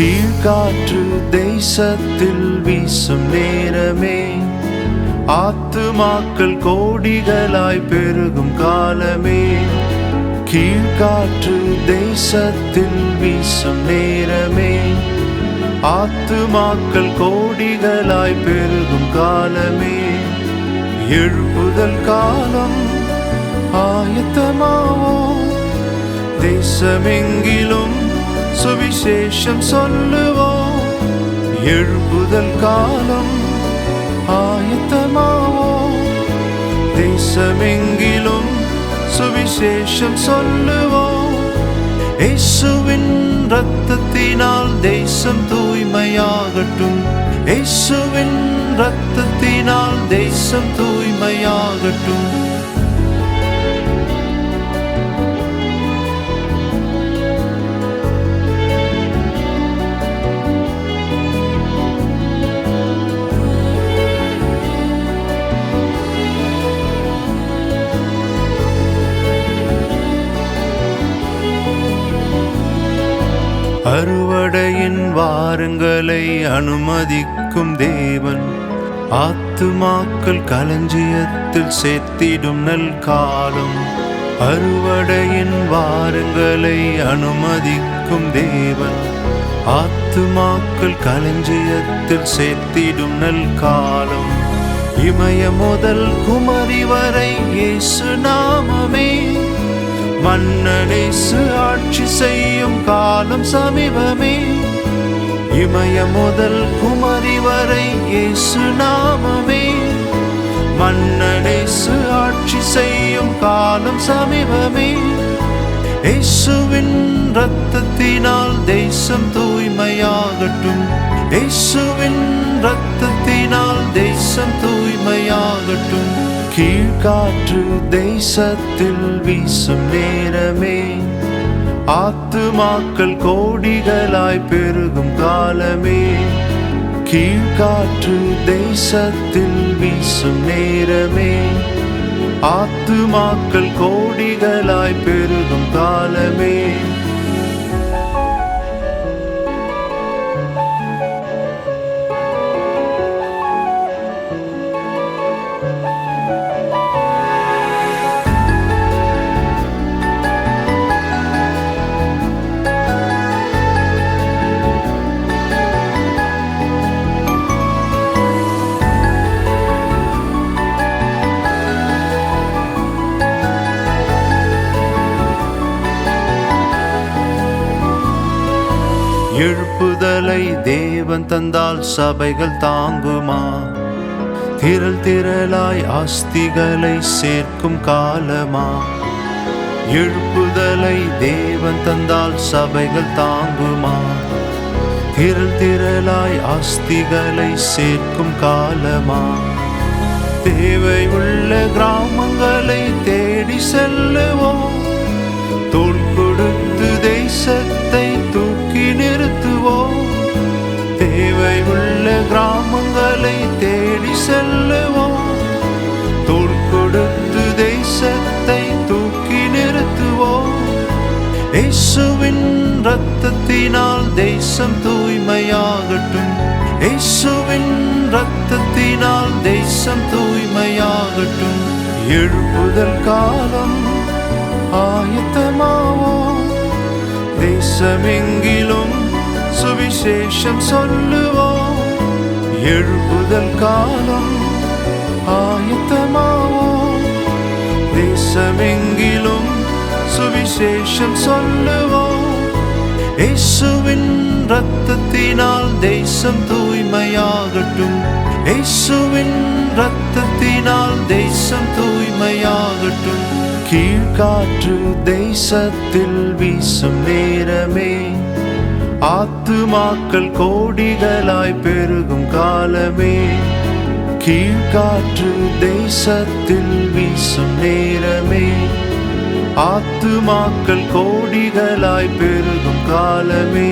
கீழ்காற்று தேசத்தில் வீசும் நேரமே, ஆத்துமாக்கள் கோடிகளாய் பெருகும் காலமே. கீழ்காற்று தேசத்தில் வீசும் நேரமே, ஆத்துமாக்கள் கோடிகளாய் பெருகும் காலமே. எழுப்புதல் காலம் ஆயத்தமாவோ, தேசமெங்கிலும் சுவிசேஷம் சொல்லுவோம். எழுப்புதல் காலம் ஆயத்தமாவோ, தேசமெங்கிலும் சுவிசேஷம் சொல்லுவோம். இயேசுவின் இரத்தத்தினால் தேசம் தூய்மையாகட்டும், இயேசுவின் இரத்தத்தினால் தேசம் தூய்மையாகட்டும். அறுவடையின் வாரங்களை அனுமதிக்கும் தேவன், ஆத்துமாக்கள் களஞ்சியத்தில் சேர்த்திடும் நல் காலம். அறுவடையின் வாரங்களை அனுமதிக்கும் தேவன், ஆத்துமாக்கள் களஞ்சியத்தில் சேர்த்திடும் நல் காலம். இமய முதல் குமரி வரை இயேசு நாமமே, மன்னனேசு ஆட்சி செய்யும் காலம் சமீபமே. இமய முதல் குமரி வரை இயேசு நாமமே, மன்னனேசு ஆட்சி செய்யும் காலம் சமீபமே. இயேசுவின் இரத்தத்தினால் தேசம் தூய்மையாகட்டும், இயேசுவின் இரத்தத்தினால் தேசம் தூய்மையாகட்டும். கீழ்காற்று தேசத்தில் வீசும் நேரமே, ஆத்துமாக்கள் கோடிகளாய் பெருகும் காலமே. கீழ்காற்று தேசத்தில் வீசும் நேரமே, ஆத்துமாக்கள் கோடிகளாய் பெருகும் காலமே. எழுப்புதலை தேவன் தந்தால் சபைகள் தாங்குமா? திரள் திரளாய் ஆஸ்திகளை சேர்க்கும் காலமா? எழுப்புதலை தேவன் தந்தால் சபைகள் தாங்குமா? திரள் திரளாய் ஆஸ்திகளை சேர்க்கும் காலமா? தேவை உள்ள கிராமங்களை தேடி செல்லுவோம், தோள் கொடுத்து தேசத்தை தூக்கி நிறுத்துவோம். தேவை உள்ள கிராமங்களை தேடி செல்லுவோம், தோள் கொடுத்து தேசத்தை தூக்கி நிறுத்துவோம். இயேசுவின் இரத்தத்தினால் தேசம் தூய்மையாகட்டும், இயேசுவின் இரத்தத்தினால் தேசம் தூய்மையாகட்டும். எழுப்புதல் காலம் ஆயத்தமாவோ, தேசமெங்கிலும் சுவிசேஷம் சொல்லுவோம். எழுப்புதல் காலம் ஆயத்தமாவோ, தேசமெங்கிலும் சுவிசேஷம் சொல்லுவோம். இயேசுவின் இரத்தத்தினால் தேசம் தூய்மையாகட்டும், இயேசுவின் இரத்தத்தினால் தேசம் தூய்மையாகட்டும். கீழ்காற்று தேசத்தில் வீசும் நேரமே, ஆத்துமாக்கள் கோடிகளாய் பெருகும் காலமே. கீழ்காற்று தேசத்தில் வீசும் நேரமே, ஆத்துமாக்கள் கோடிகளாய் பெருகும் காலமே.